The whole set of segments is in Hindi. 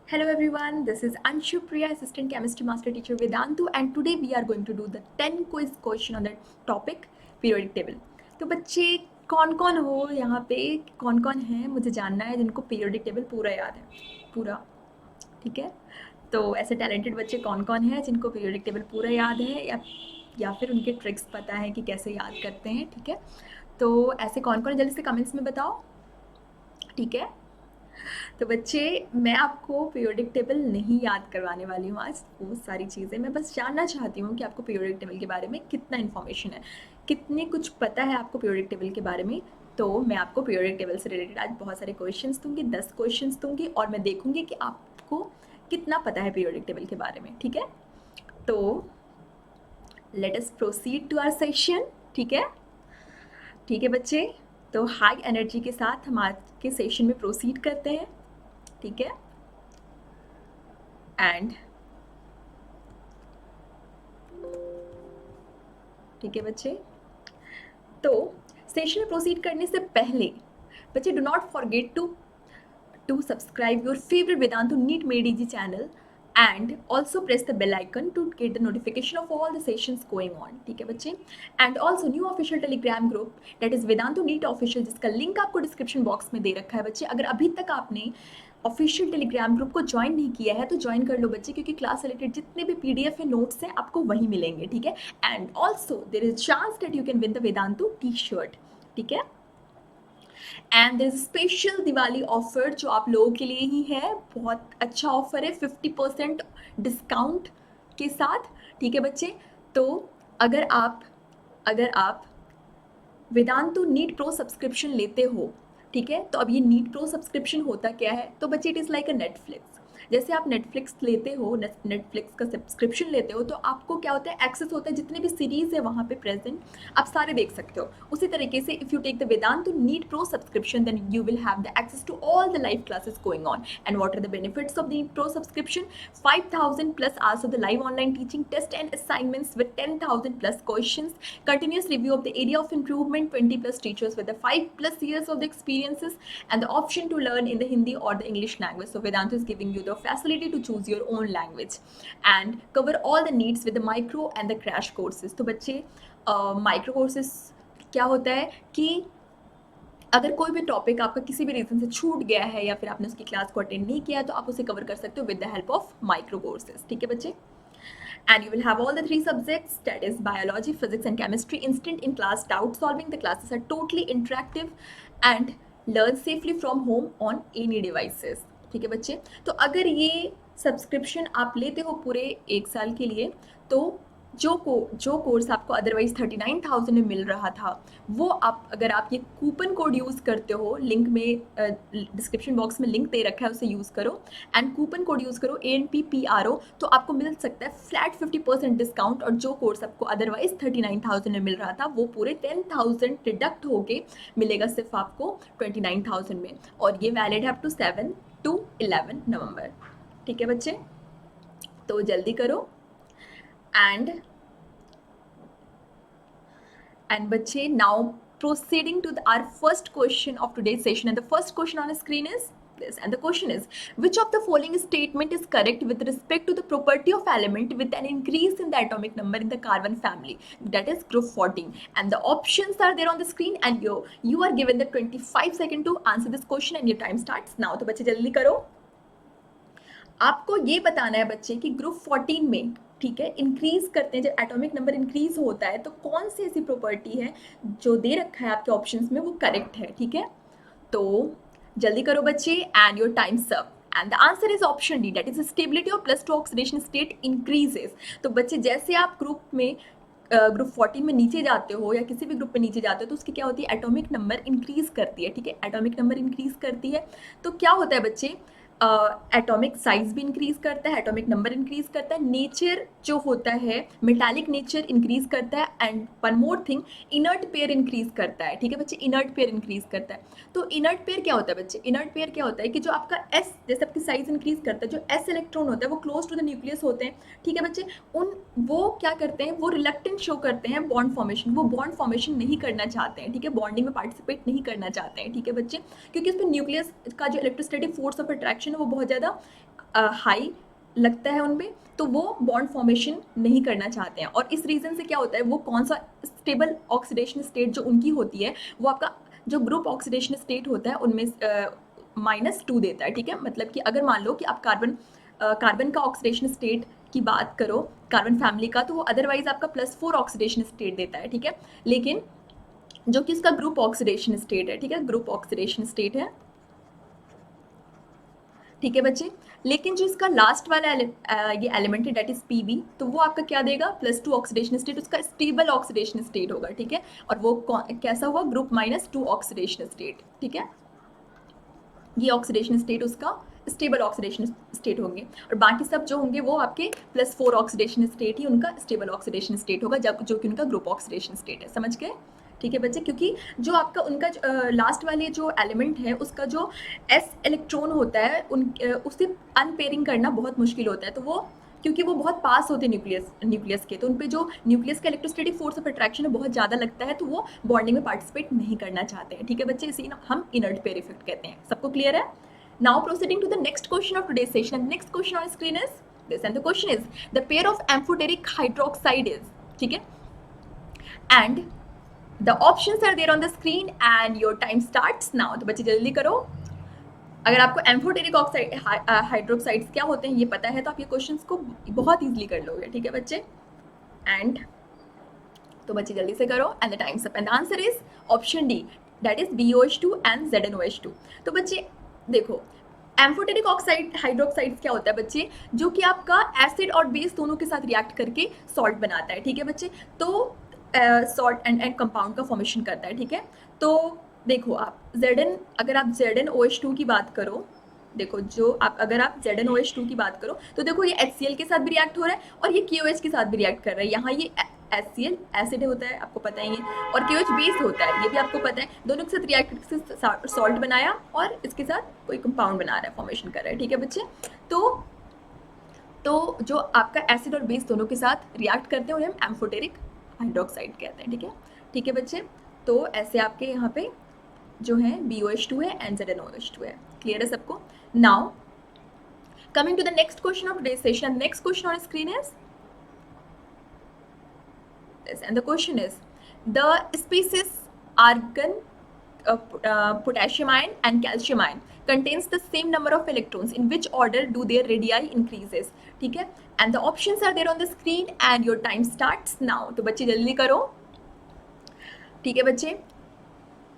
Hello everyone, this is Anshu Priya, Assistant Chemistry Master Teacher Vedantu, and today we are going to do the 10 quiz question on the topic periodic table. तो बच्चे कौन कौन हो यहाँ पे, कौन कौन है मुझे जानना है जिनको पीरियोडिक टेबल पूरा याद है, पूरा, ठीक है। तो ऐसे टैलेंटेड बच्चे कौन कौन हैं जिनको पीरियोडिक टेबल पूरा याद है या फिर उनके ट्रिक्स पता है कि कैसे याद करते हैं, ठीक है। तो ऐसे कौन कौन जल्दी से कमेंट्स में बताओ, ठीक है। तो बच्चे मैं आपको पीरियोडिक टेबल नहीं याद करवाने वाली हूँ आज, वो सारी चीज़ें मैं बस जानना चाहती हूँ कि आपको पीरियोडिक टेबल के बारे में कितना इन्फॉर्मेशन है, कितने कुछ पता है आपको पीरियोडिक टेबल के बारे में। तो मैं आपको पीरियोडिक टेबल से रिलेटेड आज बहुत सारे क्वेश्चंस दूंगी, 10 क्वेश्चंस दूंगी और मैं देखूंगी कि आपको कितना पता है पीरियोडिक टेबल के बारे में, ठीक है। तो let us proceed to our session, ठीक है, ठीक है बच्चे। तो हाई एनर्जी के साथ हम आज के सेशन में प्रोसीड करते हैं, ठीक है। एंड ठीक है बच्चे, तो सेशन में प्रोसीड करने से पहले बच्चे do not forget to subscribe your favourite Vedantu NEET made easy channel and also press the bell icon to get the notification of all the sessions going on, ठीक है बच्चे। and also new official telegram group that is Vedantu NEET official, जिसका लिंक आपको डिस्क्रिप्शन बॉक्स में दे रखा है बच्चे। अगर अभी तक आपने ऑफिशियल टेलीग्राम ग्रुप को ज्वाइन नहीं किया है तो ज्वाइन कर लो बच्चे, क्योंकि क्लास रिलेटेड जितने भी पीडीएफ है, नोट्स हैं, आपको वहीं मिलेंगे, ठीक है। And also there is chance that you can win the Vedantu T shirt, ठीक है। And there is special Diwali offer जो आप लोगों के लिए ही है, बहुत अच्छा ऑफर है 50% डिस्काउंट के साथ, ठीक है बच्चे। तो अगर आप वेदांतु नीट प्रो सब्सक्रिप्शन लेते हो, ठीक है, तो अब ये नीट प्रो सब्सक्रिप्शन होता क्या है, तो बच्चे it is like a Netflix. जैसे आप नेटफ्लिक्स लेते हो, नेटफ्लिक्स का सब्सक्रिप्शन लेते हो, तो आपको क्या होता है, एक्सेस होता है, जितने भी सीरीज़ है वहाँ पे प्रेजेंट आप सारे देख सकते हो। उसी तरीके से if you take the Vedantu NEET pro subscription then you will have the access to all the live classes going on. And what are the benefits of the NEET pro subscription? 5000 plus hours of the live online teaching, test and assignments with 10,000 plus questions, continuous review of the area of improvement, 20 plus teachers with the 5 plus years of the experiences, and the option to learn in the Hindi or the English language. So Vedanta is giving you the facility to choose your own language and cover all the needs with the micro and the crash courses. तो बच्चे माइक्रो कोर्सेज क्या होता है कि अगर कोई भी टॉपिक आपका किसी भी रीज़न से छूट गया है या फिर आपने उसकी क्लास को अटेंड नहीं किया है, तो आप उसे कवर कर सकते हो with the help of micro courses, ठीक है बच्चे। And you will have all the 3 subjects, that is biology, physics and chemistry instant in class doubt solving. The classes are totally interactive and learn safely from home on any devices, ठीक है बच्चे। तो अगर ये सब्सक्रिप्शन आप लेते हो पूरे 1 साल के लिए, तो जो कोर्स आपको अदरवाइज 39,000 में मिल रहा था, वो अगर आप ये कूपन कोड यूज़ करते हो, लिंक में डिस्क्रिप्शन बॉक्स में लिंक दे रखा है, उसे यूज़ करो एंड कूपन कोड यूज़ करो ANPPRO, तो आपको मिल सकता है फ्लैट 50% डिस्काउंट। और जो कोर्स आपको अदरवाइज 39,000 में मिल रहा था, वो पूरे 10,000 डिडक्ट होके मिलेगा सिर्फ आपको 29,000 में। और ये वैलिड है अप टू 7 to 11 नवंबर, ठीक है बच्चे। तो जल्दी करो। and बच्चे, now proceeding to our first question of today's session, and the first question on the screen is this, and the question is, which of the following statement is correct with respect to the property of element with an increase in the atomic number in the carbon family, that is group 14? And the options are there on the screen, and you are given the 25 seconds to answer this question, and your time starts now. तो बच्चे जल्दी करो। आपको ये बताना है बच्चे कि ग्रुप 14 में, ठीक है, इंक्रीज करते हैं, जब एटॉमिक नंबर इंक्रीज होता है तो कौन सी ऐसी प्रॉपर्टी है जो दे रखा है आपके ऑप्शंस में वो करेक्ट है, ठीक है। तो जल्दी करो बच्चे, and your time's up. And the answer is option D, that is stability of plus two oxidation state increases. तो बच्चे जैसे आप ग्रुप 14 में नीचे जाते हो या किसी भी ग्रुप में नीचे जाते हो, तो उसकी क्या होती है, एटॉमिक नंबर इंक्रीज करती है, ठीक है, एटॉमिक नंबर इंक्रीज करती है। तो क्या होता है बच्चे, एटॉमिक साइज भी इंक्रीज करता है, एटॉमिक नंबर इंक्रीज करता है, नेचर जो होता है मेटालिक नेचर इंक्रीज करता है, and one more thing, inert pair increase करता है, ठीक है बच्चे, इनर्ट पेयर इंक्रीज करता है। तो इनर्ट पेयर क्या होता है बच्चे, इनर्ट पेयर क्या होता है कि जो आपका एस, जैसे आपकी साइज इंक्रीज करता है, जो एस इलेक्ट्रॉन होता है वो क्लोज टू द न्यूक्लियस होते हैं, ठीक है बच्चे। वो क्या करते हैं, वो रिलक्टेंट शो करते हैं बॉन्ड फॉर्मेशन, वो बॉन्ड फॉर्मेशन नहीं करना चाहते हैं, ठीक है, बॉन्डिंग में पार्टिसिपेट नहीं करना चाहते हैं, ठीक है बच्चे, क्योंकि उसमें न्यूक्लियस का जो इलेक्ट्रोस्टैटिक फोर्स ऑफ अट्रैक्शन है वो बहुत ज़्यादा हाई लगता है उनपे, तो वो बॉन्ड फॉर्मेशन नहीं करना चाहते हैं। और इस रीज़न से क्या होता है, वो कौन सा स्टेबल ऑक्सीडेशन स्टेट जो उनकी होती है, वो आपका जो ग्रुप ऑक्सीडेशन स्टेट होता है उनमें -2 देता है, ठीक है। मतलब कि अगर मान लो कि आप कार्बन का ऑक्सीडेशन स्टेट की बात करो, कार्बन फैमिली का, तो वो अदरवाइज आपका +4 ऑक्सीडेशन स्टेट देता है, ठीक है। लेकिन जो कि उसका ग्रुप ऑक्सीडेशन स्टेट है, ठीक है, ग्रुप ऑक्सीडेशन स्टेट है, ठीक है बच्चे। लेकिन जो इसका लास्ट वाला ये एलिमेंट है, डेट इज Pb, तो वो आपका क्या देगा, +2 ऑक्सीडेशन स्टेट, उसका स्टेबल ऑक्सीडेशन स्टेट होगा, ठीक है। और वो कैसा हुआ, ग्रुप -2 ऑक्सीडेशन स्टेट, ठीक है। ये ऑक्सीडेशन स्टेट उसका स्टेबल ऑक्सीडेशन स्टेट होंगे, और बाकी सब जो होंगे वो आपके +4 ऑक्सीडेशन स्टेट ही उनका स्टेबल ऑक्सीडेशन स्टेट होगा, जब जो कि उनका ग्रुप ऑक्सीडेशन स्टेट है, समझ गए, ठीक है बच्चे। क्योंकि जो आपका उनका लास्ट वाले जो एलिमेंट है उसका जो s इलेक्ट्रॉन होता है उससे अनपेयरिंग करना बहुत मुश्किल होता है, तो वो क्योंकि वो बहुत पास होते हैं न्यूक्लियस के, तो उन पे जो न्यूक्लियस का इलेक्ट्रोस्टैटिक फोर्स ऑफ अट्रैक्शन है बहुत ज़्यादा लगता है, तो वो बॉन्डिंग में पार्टिसिपेट नहीं करना चाहते हैं, ठीक है बच्चे। इसी हम इनर्ट पेयर इफेक्ट कहते हैं। सबको क्लियर है? Now proceeding to the next question of today's session. Next question on screen is this, and the question is the pair of amphoteric hydroxide is, ठीक है, and the options are there on the screen and your time starts now. तो बच्चे जल्दी करो। अगर आपको एम्फोटेरिक ऑक्साइड हाइड्रोक्साइड्स क्या होते हैं ये पता है, तो आप ये क्वेश्चंस को बहुत इजीली कर लोगे, ठीक है बच्चे। एंड तो बच्चे जल्दी से करो, and the time's up, and the answer is option D, that is BOH2 and ZnOH2। तो बच्चे देखो, एम्फोटेरिक ऑक्साइड हाइड्रोक्साइड्स क्या होता है बच्चे, जो कि आपका एसिड और बेस दोनों के साथ रिएक्ट करके सॉल्ट बनाता है, ठीक है बच्चे। तो सॉल्ट एंड कंपाउंड का फॉर्मेशन करता है, ठीक है। तो देखो आप अगर आप ZnOH2 की बात करो, देखो जो अगर आप ZnOH2 की बात करो, तो देखो ये HCl के साथ भी रिएक्ट हो रहा है और ये KOH के साथ भी रिएक्ट कर रहा है। यहाँ ये HCl एसिड होता है, आपको पता ही है, और KOH बेस होता है, ये भी आपको पता है। दोनों के साथ रिएक्ट करके सॉल्ट बनाया और इसके साथ कोई कंपाउंड बना रहा है, फॉर्मेशन कर रहा है, ठीक है बच्चे। तो जो आपका एसिड और बेस दोनों के साथ रिएक्ट करते हैं उन्हें हम एम्फोटेरिक हाइड्रोक्साइड कहते हैं, ठीक है, ठीक है बच्चे। तो ऐसे आपके यहाँ पे जो है BOH2 है एंड ZnOH2 है। क्लियर है सबको? Now coming to the next question of today's session. Next question on screen is this, and the question is the species argon, potassium ion and calcium ion contains the same number of electrons, in which order do their radii increases, ठीक है। and the options are there on the screen and your time starts now। तो बच्चे जल्दी करो, ठीक है बच्चे,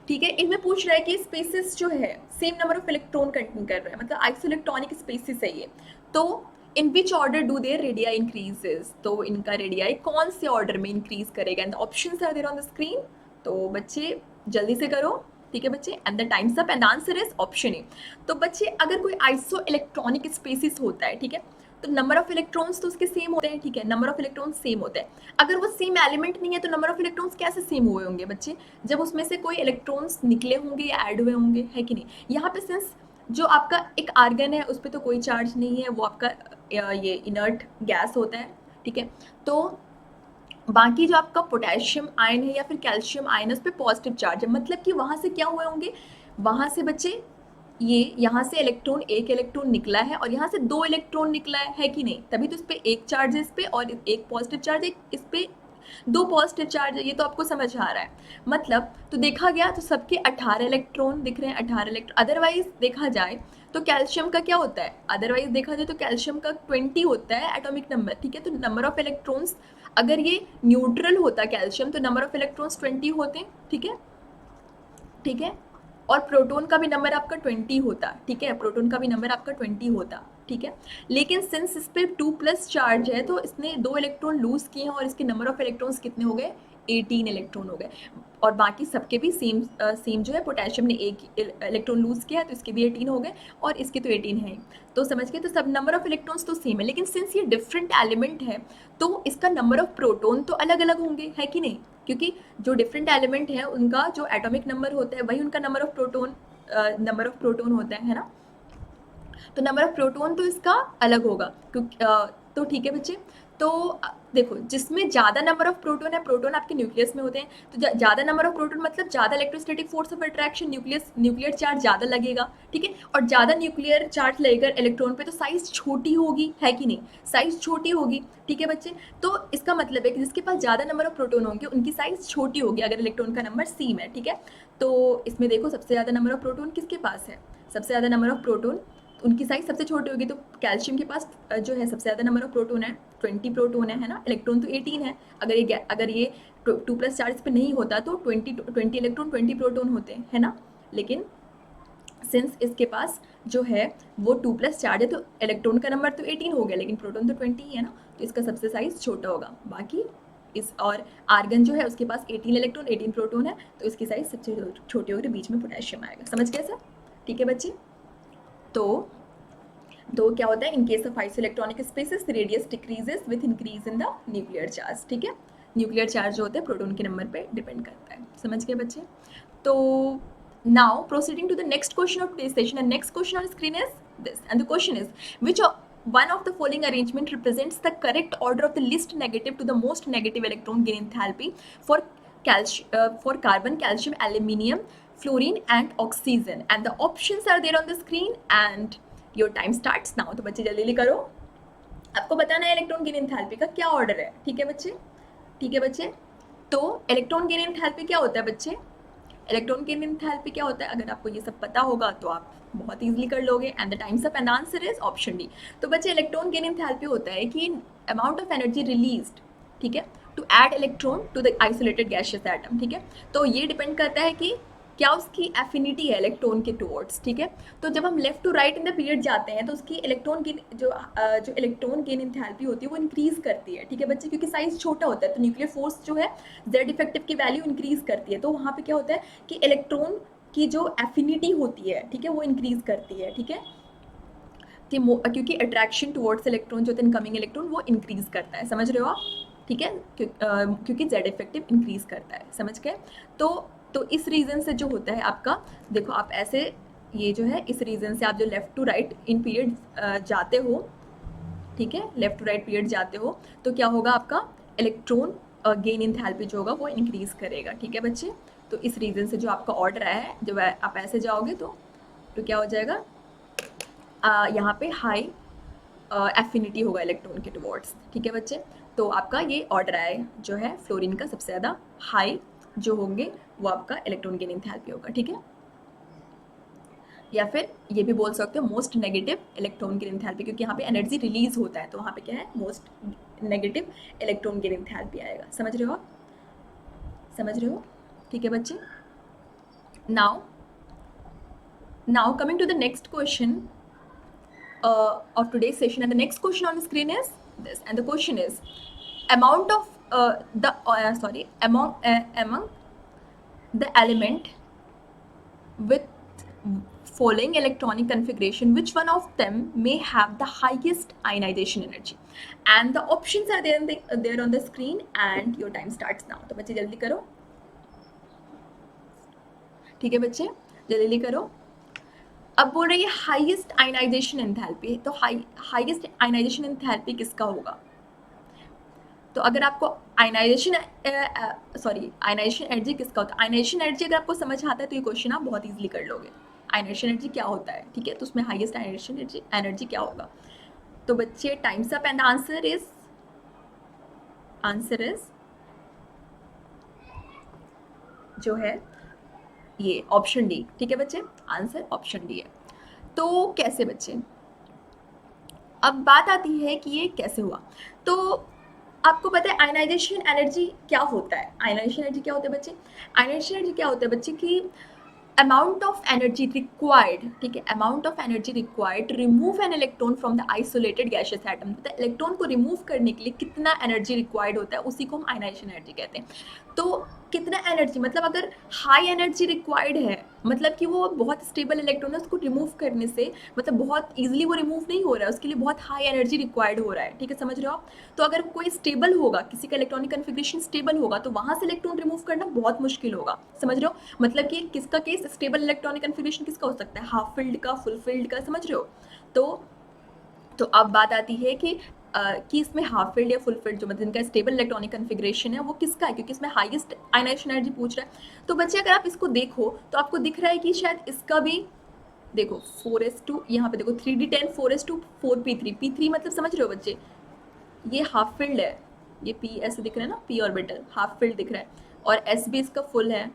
ठीक है। इनमें पूछ रहा है कि स्पेसिस जो है same number of electron contain कर रहा है, मतलब आइसोइलेक्ट्रॉनिक स्पेसिस है ये। तो in which order do their radii increases, तो इनका रेडियाई कौन से ऑर्डर में इंक्रीज करेगा, and the options are there on the screen. तो बच्चे जल्दी से करो, ठीक है बच्चे, and the time's up, and answer is option A. तो बच्चे अगर कोई आइसो इलेक्ट्रॉनिक स्पेसिस होता है, ठीक है, तो नंबर ऑफ इलेक्ट्रॉन्स तो उसके सेम होते हैं, ठीक है, नंबर ऑफ इलेक्ट्रॉन्स सेम होते हैं। अगर वो सेम एलिमेंट नहीं है तो नंबर ऑफ इलेक्ट्रॉन्स कैसे सेम हुए होंगे बच्चे, जब उसमें से कोई इलेक्ट्रॉन्स निकले होंगे या ऐड हुए होंगे, है कि नहीं। यहाँ पे सिंस जो आपका एक आर्गन है उस पर तो कोई चार्ज नहीं है, वो आपका ये इनर्ट गैस होता है, ठीक है। तो बाकी जो आपका पोटेशियम आयन है या फिर कैल्शियम आयन है उस पर पॉजिटिव चार्ज है, मतलब कि वहाँ से क्या हुए होंगे, वहाँ से बच्चे ये यहाँ से एक इलेक्ट्रॉन निकला है और यहाँ से 2 इलेक्ट्रॉन निकला है कि नहीं, तभी तो इस पर एक चार्ज है, इस पर और एक पॉजिटिव चार्ज है, इस पर 2 पॉजिटिव चार्ज है। ये तो आपको समझ आ रहा है, मतलब तो देखा गया तो सबके 18 इलेक्ट्रॉन दिख रहे हैं, 18 इलेक्ट्रॉन। अदरवाइज देखा जाए तो कैल्शियम का क्या होता है, अदरवाइज देखा जाए तो कैल्शियम का 20 होता है एटॉमिक नंबर, ठीक है। तो नंबर ऑफ इलेक्ट्रॉन्स, अगर ये न्यूट्रल होता कैल्शियम तो नंबर ऑफ इलेक्ट्रॉन्स 20 होते, ठीक है, ठीक है। और प्रोटॉन का भी नंबर आपका 20 होता, ठीक है, प्रोटॉन का भी नंबर आपका 20 होता, ठीक है। लेकिन सिंस इस पर 2+ चार्ज है तो इसने 2 इलेक्ट्रॉन लूज किए हैं और इसके नंबर ऑफ इलेक्ट्रॉन्स कितने हो गए, 18 इलेक्ट्रॉन हो गए। और बाकी सबके भी सेम जो है, पोटेशियम ने 1 इलेक्ट्रॉन लूज किया है तो इसके भी 18 हो गए और इसके तो 18 है। तो समझ गए, तो सब नंबर ऑफ इलेक्ट्रॉन्स तो सेम है, लेकिन सिंस ये डिफरेंट एलिमेंट है तो इसका नंबर ऑफ प्रोटॉन तो अलग अलग होंगे, है कि नहीं, क्योंकि जो डिफरेंट एलिमेंट है उनका जो एटॉमिक नंबर होता है वही उनका नंबर ऑफ प्रोटॉन होता है ना। तो नंबर ऑफ प्रोटॉन तो इसका अलग होगा, क्योंकि तो ठीक है बच्चे, तो देखो जिसमें ज़्यादा नंबर ऑफ प्रोटॉन है, प्रोटॉन आपके न्यूक्लियस में होते हैं, तो ज़्यादा नंबर ऑफ प्रोटॉन मतलब ज़्यादा electrostatic force of attraction, nuclear charge ज़्यादा लगेगा, ठीक है, और ज़्यादा न्यूक्लियर चार्ज लगेगा इलेक्ट्रॉन पे तो साइज़ छोटी होगी, है कि नहीं, साइज़ छोटी होगी, ठीक है बच्चे। तो इसका मतलब है कि जिसके पास ज़्यादा नंबर ऑफ प्रोटॉन होंगे उनकी साइज़ छोटी होगी अगर इलेक्ट्रॉन का नंबर सेम है, ठीक है। तो इसमें देखो सबसे ज़्यादा नंबर ऑफ प्रोटॉन किसके पास है, सबसे ज़्यादा नंबर ऑफ प्रोटॉन, उनकी साइज सबसे छोटी होगी, तो कैल्शियम के पास जो है सबसे ज़्यादा नंबर ऑफ प्रोटॉन है, 20 प्रोटॉन है ना, इलेक्ट्रॉन तो 18 है, अगर ये 2+ चार्ज पे नहीं होता तो 20 इलेक्ट्रॉन 20 प्रोटॉन होते हैं, है ना, लेकिन सिंस इसके पास जो है वो 2+ चार्ज है तो इलेक्ट्रॉन का नंबर तो 18 हो गया लेकिन प्रोटॉन तो 20 ही है ना, तो इसका सबसे साइज छोटा होगा। बाकी इस और आर्गन जो है उसके पास 18 इलेक्ट्रॉन 18 प्रोटॉन है तो इसकी साइज सबसे छोटी होगी, बीच में पोटेशियम आएगा, समझ गए सर, ठीक है बच्चे। तो क्या होता है, in case of isoelectronic species radius decreases with increase in the nuclear charge, ठीक है, न्यूक्लियर चार्ज जो होते हैं प्रोटॉन के नंबर पे डिपेंड करता है, समझ गए बच्चे। तो now proceeding to the next question of today's session, and next question on screen is this, and the question is which one of the following arrangement represents the correct order of the least negative to the most negative electron gain enthalpy for carbon, calcium, aluminium, fluorine and oxygen, and the options are there on the screen and your time starts now। तो बच्चे जल्दी करो, आपको बताना है इलेक्ट्रॉन गेन एंथैल्पी का क्या ऑर्डर है, ठीक है बच्चे, ठीक है बच्चे। तो इलेक्ट्रॉन गेन एंथैल्पी क्या होता है बच्चे, इलेक्ट्रॉन गेन एंथैल्पी क्या होता है, अगर आपको ये सब पता होगा तो आप बहुत इजीली कर लोगे, and the time's up and answer is option D. तो बच्चे इलेक्ट्रॉन गेन एंथैल्पी होता है कि अमाउंट ऑफ एनर्जी रिलीज्ड, ठीक है, to add electron to the isolated gaseous atom, ठीक है, तो ये डिपेंड करता है कि क्या उसकी एफिनिटी है इलेक्ट्रॉन के टुवर्ड्स, ठीक है। तो जब हम left to right in the period जाते हैं तो उसकी इलेक्ट्रॉन की जो इलेक्ट्रॉन गेन एंथैल्पी होती है वो इंक्रीज करती है, ठीक है बच्चे, क्योंकि साइज छोटा होता है तो न्यूक्लियर फोर्स जो है जेड इफेक्टिव की वैल्यू इंक्रीज करती है, तो वहाँ पे क्या होता है कि इलेक्ट्रॉन की जो एफिनिटी होती है, ठीक है, वो इंक्रीज करती है, ठीक है, क्योंकि अट्रैक्शन टुवर्ड्स इलेक्ट्रॉन जो होता है इनकमिंग इलेक्ट्रॉन वो इंक्रीज करता है, समझ रहे हो आप, ठीक है, क्योंकि जेड इफेक्टिव इंक्रीज करता है, समझ गए। तो इस रीज़न से जो होता है आपका, देखो आप ऐसे ये जो है इस रीज़न से आप जो left to right in period जाते हो, ठीक है, लेफ़्ट टू राइट पीरियड जाते हो तो क्या होगा, आपका इलेक्ट्रॉन गेन एंथैल्पी जो होगा वो इंक्रीज़ करेगा, ठीक है बच्चे। तो इस रीज़न से जो आपका ऑर्डर आया है, जब आप ऐसे जाओगे तो क्या हो जाएगा, यहाँ पे हाई एफिनिटी होगा इलेक्ट्रॉन के टुवर्ड्स, ठीक है बच्चे। तो आपका ये ऑर्डर आया जो है फ्लोरीन का सबसे ज़्यादा हाई जो होंगे वो आपका इलेक्ट्रॉन गेन एंथैल्पी होगा, ठीक है, या फिर ये भी बोल सकते हो most negative electron gain enthalpy, क्योंकि यहाँ पे एनर्जी रिलीज होता है तो वहाँ पे क्या है most negative electron gain enthalpy आएगा, समझ रहे हो आप, समझ रहे हो, ठीक है बच्चे। Now coming to the next question of today's session, and the next question on the screen is this, and the question is among the element with following electronic configuration, which one of them may have the highest ionization energy, and the options are there on the screen and your time starts now। तो बच्चे जल्दी करो, ठीक है बच्चे, जल्दी करो। अब बोल रही है हाईएस्ट आयनाइजेशन एंथैल्पी, तो हाईएस्ट आयनाइजेशन एंथैल्पी किसका होगा, तो अगर आपको आयनाइजेशन एनर्जी किसका होता है, आयनाइजेशन एनर्जी अगर आपको समझ आता है तो ये क्वेश्चन आप बहुत इजीली कर लोगे, आयनाइजेशन एनर्जी क्या होता है, ठीक है, तो उसमें हाईएस्ट आयनाइजेशन एनर्जी क्या होगा। तो बच्चे times up and answer is जो है ये ऑप्शन डी, ठीक है बच्चे, आंसर ऑप्शन डी है। तो कैसे बच्चे, अब बात आती है कि ये कैसे हुआ। तो आपको पता है आयनाइजेशन एनर्जी क्या होता है, आयनाइजेशन एनर्जी क्या होता है बच्चे, आयनाइजेशन एनर्जी क्या होता है बच्चे कि अमाउंट ऑफ एनर्जी रिक्वायर्ड, ठीक है, amount of energy required to remove an electron from the isolated gaseous atom, तो इलेक्ट्रॉन को रिमूव करने के लिए कितना एनर्जी रिक्वायर्ड होता है उसी को हम आयनाइजेशन एनर्जी कहते हैं। तो कितना एनर्जी मतलब अगर हाई एनर्जी रिक्वायर्ड है मतलब कि वो बहुत स्टेबल इलेक्ट्रॉन है उसको रिमूव करने से मतलब बहुत ईजिली वो रिमूव नहीं हो रहा है, उसके लिए बहुत हाई एनर्जी रिक्वायर्ड हो रहा है, ठीक है, समझ रहे हो आप। तो अगर कोई स्टेबल होगा, किसी का इलेक्ट्रॉनिक कन्फिग्रेशन स्टेबल होगा तो वहाँ से इलेक्ट्रॉन रिमूव करना बहुत मुश्किल होगा, समझ रहे हो, मतलब कि किसका केस स्टेबल इलेक्ट्रॉनिक कन्फिग्रेशन किसका हो सकता है, हाफ फील्ड का, फुल फील्ड का, समझ रहे हो। तो अब बात आती है कि कि इसमें हाफ फील्ड या फुल फील्ड जो मतलब इनका स्टेबल इलेक्ट्रॉनिक कन्फिग्रेशन है वो किसका है, क्योंकि इसमें हाईएस्ट आयनाइजेशन एनर्जी पूछ रहा है। तो बच्चे अगर आप इसको देखो तो आपको दिख रहा है कि शायद इसका भी देखो 4s2, यहाँ पे देखो 3d10 4s2 4p3, p3 मतलब समझ रहे हो बच्चे, ये हाफ फील्ड है, ये p ऐसे दिख रहा है ना, p ऑर्बिटल हाफ फील्ड दिख रहा है, और s भी इसका फुल है,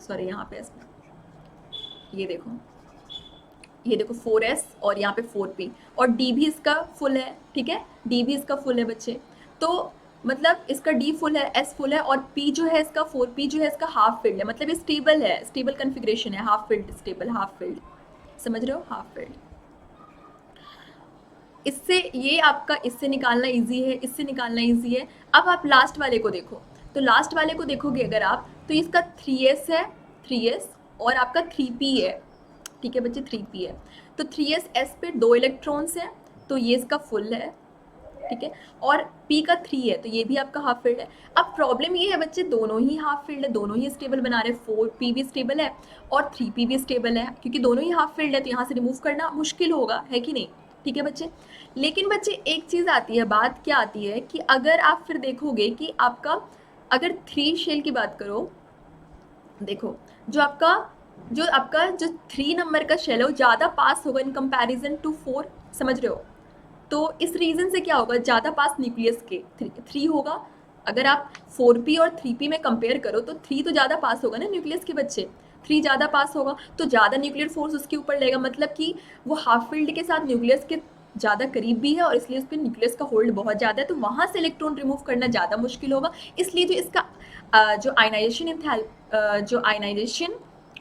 सॉरी यहाँ पे s, ये देखो 4s और यहाँ पे 4p, और d भी इसका फुल है, ठीक है, d भी इसका फुल है बच्चे। तो मतलब इसका d फुल है, s फुल है, और p जो है इसका 4p जो है इसका हाफ फील्ड है, मतलब ये स्टेबल है, स्टेबल कन्फिग्रेशन है, half field stable, half field, समझ रहे हो, हाफ फील्ड। इससे ये आपका इससे निकालना इजी है, इससे निकालना इजी है। अब आप लास्ट वाले को देखो, तो लास्ट वाले को देखोगे अगर आप, तो इसका 3s है, 3s और आपका 3p है, ठीक है बच्चे, 3p है। तो 3s s पे 2 इलेक्ट्रॉन्स हैं, तो ये इसका फुल है, ठीक है, और p का 3 है, तो ये भी आपका हाफ फील्ड है। अब प्रॉब्लम ये है बच्चे, दोनों ही हाफ फील्ड है, दोनों ही स्टेबल बना रहे हैं, 4p भी स्टेबल है और 3p भी स्टेबल है, क्योंकि दोनों ही हाफ फील्ड है, तो यहाँ से रिमूव करना मुश्किल होगा, है कि नहीं, ठीक है बच्चे। लेकिन बच्चे एक चीज़ आती है, बात क्या आती है कि अगर आप फिर देखोगे कि आपका अगर 3 शेल की बात करो, देखो जो आपका जो 3 नंबर का शेल है वो ज़्यादा पास होगा इन कंपैरिजन टू 4, समझ रहे हो। तो इस रीज़न से क्या होगा, ज़्यादा पास न्यूक्लियस के 3 होगा। अगर आप 4p और 3p में कंपेयर करो तो 3 तो ज़्यादा पास होगा ना न्यूक्लियस के बच्चे, 3 ज़्यादा पास होगा, तो ज़्यादा न्यूक्लियर फोर्स उसके ऊपर लेगा, मतलब कि वो हाफ फील्ड के साथ न्यूक्लियस के ज़्यादा करीब भी है, और इसलिए उस पर न्यूक्लियस का होल्ड बहुत ज़्यादा है, तो वहाँ से इलेक्ट्रॉन रिमूव करना ज़्यादा मुश्किल होगा। इसलिए जो इसका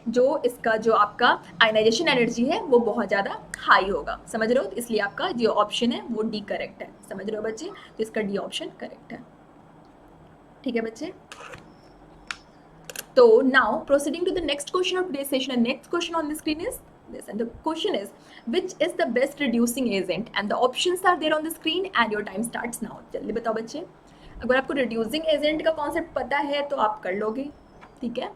जो इसका जो आपका आयनाइजेशन एनर्जी है वो बहुत ज़्यादा हाई होगा, समझ रहे हो। तो इसलिए आपका जो ऑप्शन है वो डी करेक्ट है, समझ रहे हो बच्चे, तो इसका डी ऑप्शन करेक्ट है, ठीक है बच्चे। तो now proceeding to the next question of today's session, next question on the screen is this, and the question is which is the best reducing agent, and the options are there on the screen and your time starts now। जल्दी बताओ बच्चे, अगर आपको रिड्यूसिंग एजेंट का कॉन्सेप्ट पता है तो आप कर लोगे, ठीक है,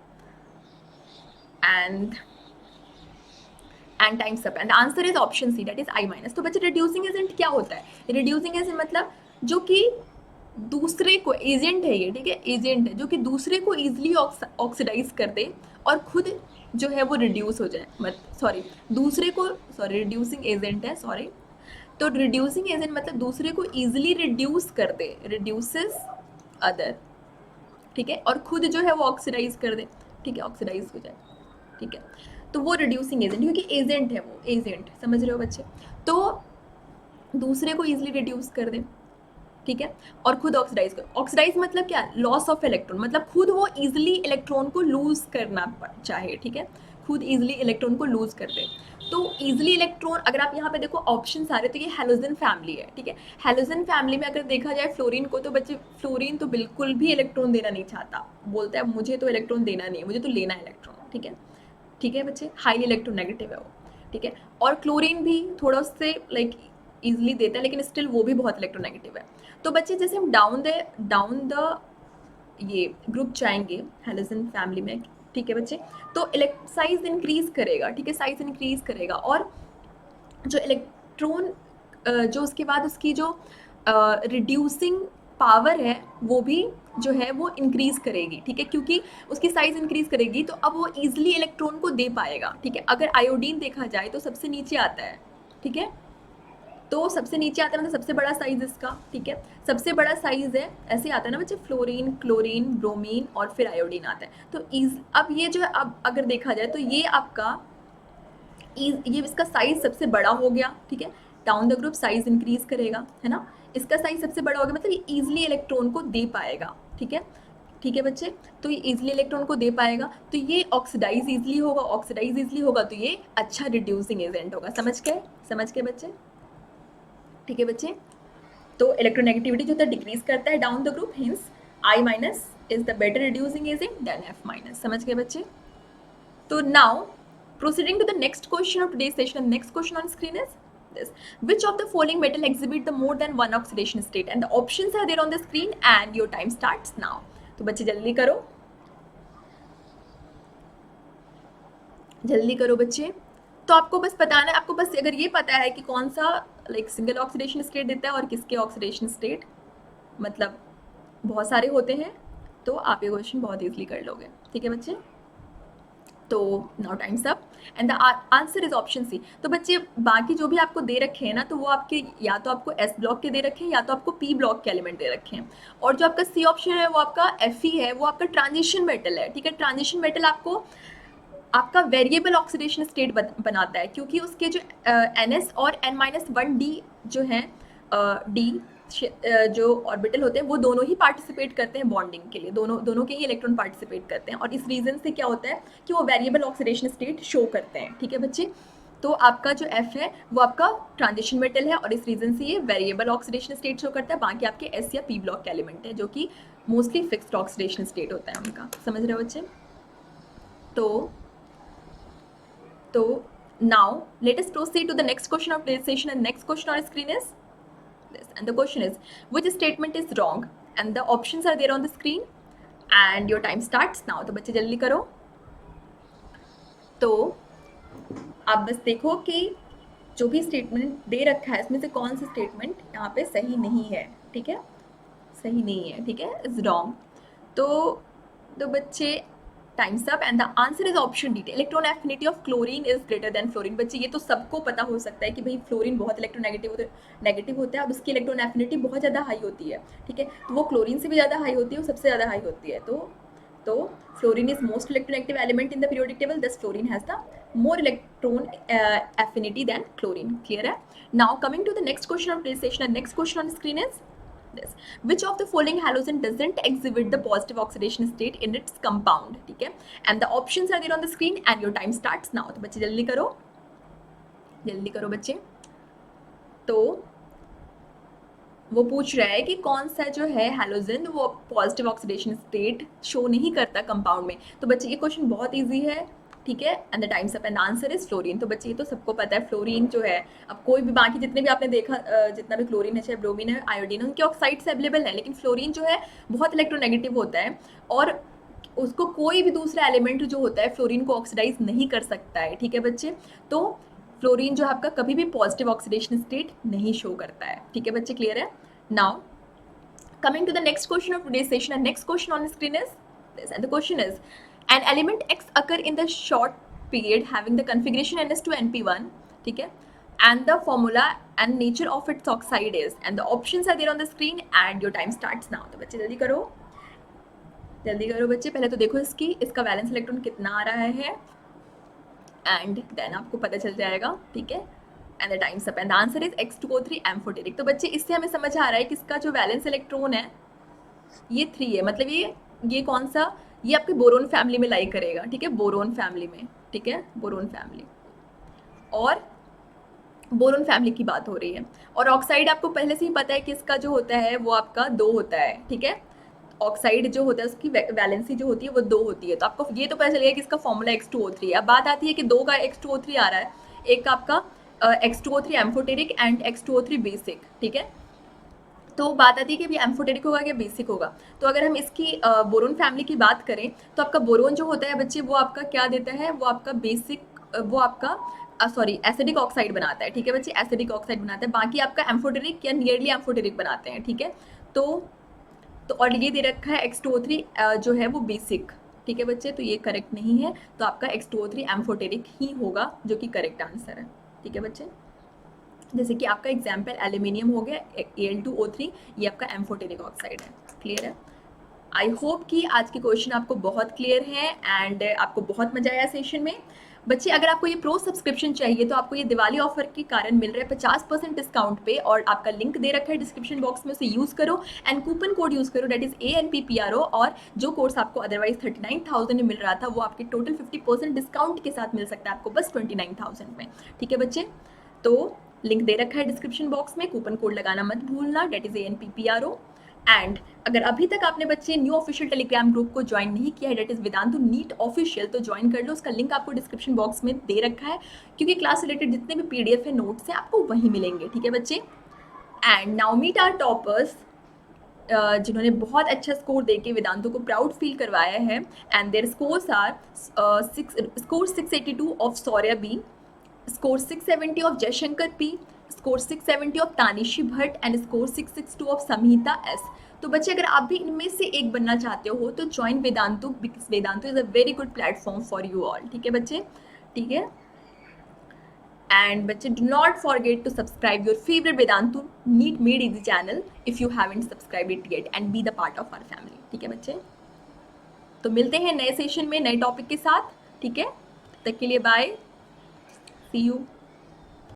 and times up, and answer is option C, that is I minus. तो बच्चे रिड्यूसिंग एजेंट क्या होता है, रिड्यूसिंग एजेंट मतलब जो कि दूसरे को, एजेंट है ये, ठीक है, एजेंट है जो कि दूसरे को ईजिली ऑक्सीडाइज कर दे और खुद जो है वो रिड्यूस हो जाए, मत सॉरी दूसरे को, सॉरी रिड्यूसिंग एजेंट है, सॉरी। तो रिड्यूसिंग एजेंट मतलब दूसरे को ईजिली रिड्यूस कर दे, रिड्यूसेस अदर, ठीक है, और खुद जो है वो ऑक्सीडाइज कर दे, ठीक है, ऑक्सीडाइज हो जाए, ठीक है, तो वो रिड्यूसिंग एजेंट, क्योंकि एजेंट है वो, एजेंट, समझ रहे हो बच्चे। तो दूसरे को ईजिली रिड्यूस कर दे, ठीक है, और खुद ऑक्सीडाइज कर, ऑक्सीडाइज मतलब क्या, लॉस ऑफ इलेक्ट्रॉन, मतलब खुद वो इजीली इलेक्ट्रॉन को लूज करना चाहे, ठीक है, खुद इजीली इलेक्ट्रॉन को लूज कर दे। तो इजीली इलेक्ट्रॉन, अगर आप यहाँ पे देखो ऑप्शन सारे, तो ये हेलोजन फैमिली है, ठीक है, हेलोजन फैमिली में अगर देखा जाए फ्लोरीन को, तो बच्चे फ्लोरीन तो बिल्कुल भी इलेक्ट्रॉन देना नहीं चाहता, बोलता है मुझे तो इलेक्ट्रॉन देना नहीं है, मुझे तो लेना है इलेक्ट्रॉन, ठीक है बच्चे, हाईली इलेक्ट्रोनेगेटिव है वो, ठीक है, और क्लोरीन भी थोड़ा उससे लाइक ईजिली देता है, लेकिन स्टिल वो भी बहुत इलेक्ट्रोनेगेटिव है। तो बच्चे जैसे हम डाउन द ये ग्रुप जाएंगे हेलोजन फैमिली में, ठीक है बच्चे, तो साइज इंक्रीज करेगा, ठीक है, साइज इंक्रीज करेगा, और जो इलेक्ट्रॉन जो उसके बाद उसकी जो रिड्यूसिंग पावर है वो भी जो है वो इंक्रीज करेगी, ठीक है, क्योंकि उसकी साइज इंक्रीज करेगी तो अब वो ईजिली इलेक्ट्रॉन को दे पाएगा, ठीक है। अगर आयोडीन देखा जाए तो सबसे नीचे आता है, ठीक है, तो सबसे नीचे आता है मतलब सबसे बड़ा साइज इसका, ठीक है, सबसे बड़ा साइज है, ऐसे आता है ना बच्चे, फ्लोरीन, क्लोरीन, ब्रोमीन और फिर आयोडीन आता है। तो अब ये जो है, अब अगर देखा जाए तो ये आपका ये इसका साइज सबसे बड़ा हो गया, ठीक है, down the group size increase करेगा, है ना, इसका साइज सबसे बड़ा हो गया, मतलब ये ईजिली इलेक्ट्रॉन को दे पाएगा, ठीक है बच्चे, तो ये ईजिली इलेक्ट्रॉन को दे पाएगा, तो ये ऑक्सीडाइज ईजिली होगा, तो ये अच्छा रिड्यूसिंग एजेंट होगा, समझ गए बच्चे, ठीक है बच्चे। तो इलेक्ट्रोनेगेटिविटी जो है डिक्रीज करता है down the group, hence I minus is the better reducing agent than F minus, समझ गए बच्चे। तो नाउ proceeding to the next question of today's session, next question on screen is this: which of the following metal exhibit the more than one oxidation state, and the options are there on the screen and your time starts now। तो बच्चे जल्दी करो बच्चे। तो आपको बस बताना है, आपको बस अगर ये पता है कि कौन सा लाइक सिंगल ऑक्सीडेशन स्टेट देता है और किसके ऑक्सीडेशन स्टेट मतलब बहुत सारे होते हैं, तो आप ये क्वेश्चन बहुत ईजिली कर लोगे। ठीक है बच्चे, तो now times up and the answer is option C. तो बच्चे बाकी जो भी आपको दे रखे हैं ना, तो वो आपके या तो आपको एस ब्लॉक के दे रखे हैं या तो आपको पी ब्लॉक के एलिमेंट दे रखे हैं, और जो आपका सी ऑप्शन है वो आपका Fe है, वो आपका ट्रांजिशन मेटल है। ठीक है, ट्रांजिशन मेटल आपको आपका वेरिएबल ऑक्सीडेशन स्टेट बनाता है, क्योंकि उसके जो NS और N-1D जो हैं डी जो ऑर्बिटल होते हैं वो दोनों ही पार्टिसिपेट करते हैं बॉन्डिंग के लिए, दोनों के ही इलेक्ट्रॉन पार्टिसिपेट करते हैं, और इस रीजन से क्या होता है कि वो वेरिएबल ऑक्सीडेशन स्टेट शो करते हैं। ठीक है बच्चे, तो आपका जो F है वो आपका ट्रांजिशन मेटल है और इस रीजन से ये वेरिएबल ऑक्सीडेशन स्टेट शो करता है। बाकी आपके S या P ब्लॉक के एलिमेंट है जो कि मोस्टली फिक्स्ड ऑक्सीडेशन स्टेट होता है उनका। समझ रहे हो बच्चे? तो now let us proceed to the next question of today's session, and next question on screen is this, and the question is which statement is wrong, and the options are there on the screen and your time starts now। तो बच्चे जल्दी करो। तो आप बस देखो कि जो भी स्टेटमेंट दे रखा है इसमें से कौन सा स्टेटमेंट यहाँ पे सही नहीं है। ठीक है, सही नहीं है, ठीक है, इज रॉन्ग। तो बच्चे times up and the answer is option D, electron affinity of chlorine is greater than fluorine. बच्चे ये तो सबको पता हो सकता है कि भाई फ्लोरीन बहुत नेगेटिव होता है, अब उसकी इलेक्ट्रॉन एफिनिटी बहुत ज़्यादा हाई होती है। ठीक है, तो वो क्लोरीन से भी ज़्यादा हाई होती है, वो सबसे ज़्यादा हाई होती है। तो fluorine is most electronegative element in the periodic table, thus fluorine has the more electron affinity than chlorine। clear है? Now coming to the next question of today's session, and next question on the screen is this, which of the following halogen doesn't exhibit the positive oxidation state in its compound? ठीक है, and the options are there on the screen and your time starts now। तो बच्चे जल्दी करो बच्चे। तो वो पूछ रहा है कि कौन सा जो है हैलोजन वो पॉजिटिव ऑक्सीडेशन स्टेट शो नहीं करता कंपाउंड में। तो बच्चे ये क्वेश्चन बहुत इजी है। ठीक है, and the time's up and answer is fluorine. तो बच्चे ये तो सबको पता है, फ्लोरीन जो है, अब कोई भी बाकी जितने भी आपने देखा जितना भी क्लोरीन है, चाहे ब्रोमीन है, आयोडीन है, उनके ऑक्साइड्स अवेलेबल है, लेकिन फ्लोरीन जो है बहुत इलेक्ट्रोनेगेटिव होता है और उसको कोई भी दूसरा एलिमेंट जो होता है फ्लोरीन को ऑक्सीडाइज नहीं कर सकता है। ठीक है बच्चे, तो फ्लोरीन जो आपका कभी भी पॉजिटिव ऑक्सीडेशन स्टेट नहीं शो करता है। ठीक है बच्चे, क्लियर है? Now coming to the next question of today's session, and next question on the screen is this, and the question is an element X occur in the short period having the configuration NS2NP1, ठीक है, and the formula and nature of its oxide is, and the options are there on the screen and your time starts now। तो बच्चे जल्दी करो बच्चे। पहले तो देखो इसका वैलेंस इलेक्ट्रॉन कितना आ रहा है एंड देन आपको पता चल जाएगा। ठीक है, and the time's up and the answer is X2O3 amphoteric. तो बच्चे इससे हमें समझ आ रहा है कि इसका जो वैलेंस इलेक्ट्रॉन है ये 3 है, मतलब ये कौन सा, ये आपके बोरोन फैमिली में लाई करेगा। ठीक है, बोरोन फैमिली में। ठीक है, बोरोन फैमिली, और बोरोन फैमिली की बात हो रही है। और ऑक्साइड आपको पहले से ही पता है कि इसका जो होता है वो आपका 2 होता है। ठीक है, ऑक्साइड जो होता है उसकी वैलेंसी जो होती है वो 2 होती है। तो आपको ये तो पता चलेगा कि इसका फॉर्मूला X2O3 है। अब बात आती है कि 2 का X2O3 आ रहा है, एक आपका X2O3 amphoteric and X2O3 basic. ठीक है, तो बात आती है कि अभी एम्फोटेरिक होगा या बेसिक होगा। तो अगर हम इसकी बोरोन फैमिली की बात करें तो आपका बोरोन जो होता है बच्चे वो आपका क्या देता है, वो आपका बेसिक, वो आपका एसिडिक ऑक्साइड बनाता है। ठीक है बच्चे, एसिडिक ऑक्साइड बनाता है। बाकी आपका एम्फोटेरिक या नियरली एम्फोटेरिक बनाते हैं। ठीक है, तो और ये दे रखा है X2O3 जो है वो बेसिक। ठीक है बच्चे, तो ये करेक्ट नहीं है, तो आपका X2O3 एम्फोटेरिक ही होगा जो कि करेक्ट आंसर है। ठीक है बच्चे, जैसे कि आपका एग्जाम्पल एल्यूमिनियम हो गया Al2O3, ये आपका एम्फोटेरिक ऑक्साइड है। क्लियर है? आई होप कि आज के क्वेश्चन आपको बहुत क्लियर है एंड आपको बहुत मजा आया सेशन में। बच्चे अगर आपको ये प्रो सब्सक्रिप्शन चाहिए तो आपको ये दिवाली ऑफर के कारण मिल रहा है 50% डिस्काउंट पे, और आपका लिंक दे रखा है डिस्क्रिप्शन बॉक्स में, उसे यूज़ करो एंड कूपन कोड यूज़ करो, डेट इज़ ANPPRO। और जो कोर्स आपको अदरवाइज 39,000 में मिल रहा था वो आपके टोटल 50% डिस्काउंट के साथ मिल सकता है आपको बस 29,000 में। ठीक है बच्चे, तो लिंक दे रखा है डिस्क्रिप्शन बॉक्स में, कूपन कोड लगाना मत भूलना, डेट इज़ ANPPRO। एंड अगर अभी तक आपने बच्चे न्यू ऑफिशियल टेलीग्राम ग्रुप को ज्वाइन नहीं किया है, that is Vedantu NEET official, तो ज्वाइन कर लो। उसका लिंक आपको डिस्क्रिप्शन बॉक्स में दे रखा है, क्योंकि क्लास रिलेटेड जितने भी PDF है, नोट्स हैं, आपको वहीं मिलेंगे। ठीक है बच्चे, and now meet our toppers जिन्होंने बहुत अच्छा स्कोर देके वेदांतु को प्राउड फील करवाया है, and their scores are score 682 of Saurya B, score 670 of Jayshankar P, score 670 of Tanishi Bhatt and score 662 of Samhita S. तो बच्चे अगर आप भी इनमें से एक बनना चाहते हो तो join Vedantu, because Vedantu is a very good platform for you all. ठीक है बच्चे, ठीक है। And बच्चे do not forget to subscribe your favorite Vedantu NEET Made Easy channel if you haven't subscribed it yet and be the part of our family। ठीक है बच्चे, तो मिलते हैं नए सेशन में नए टॉपिक के साथ। ठीक है, तब तक के लिए बाय, सी यू।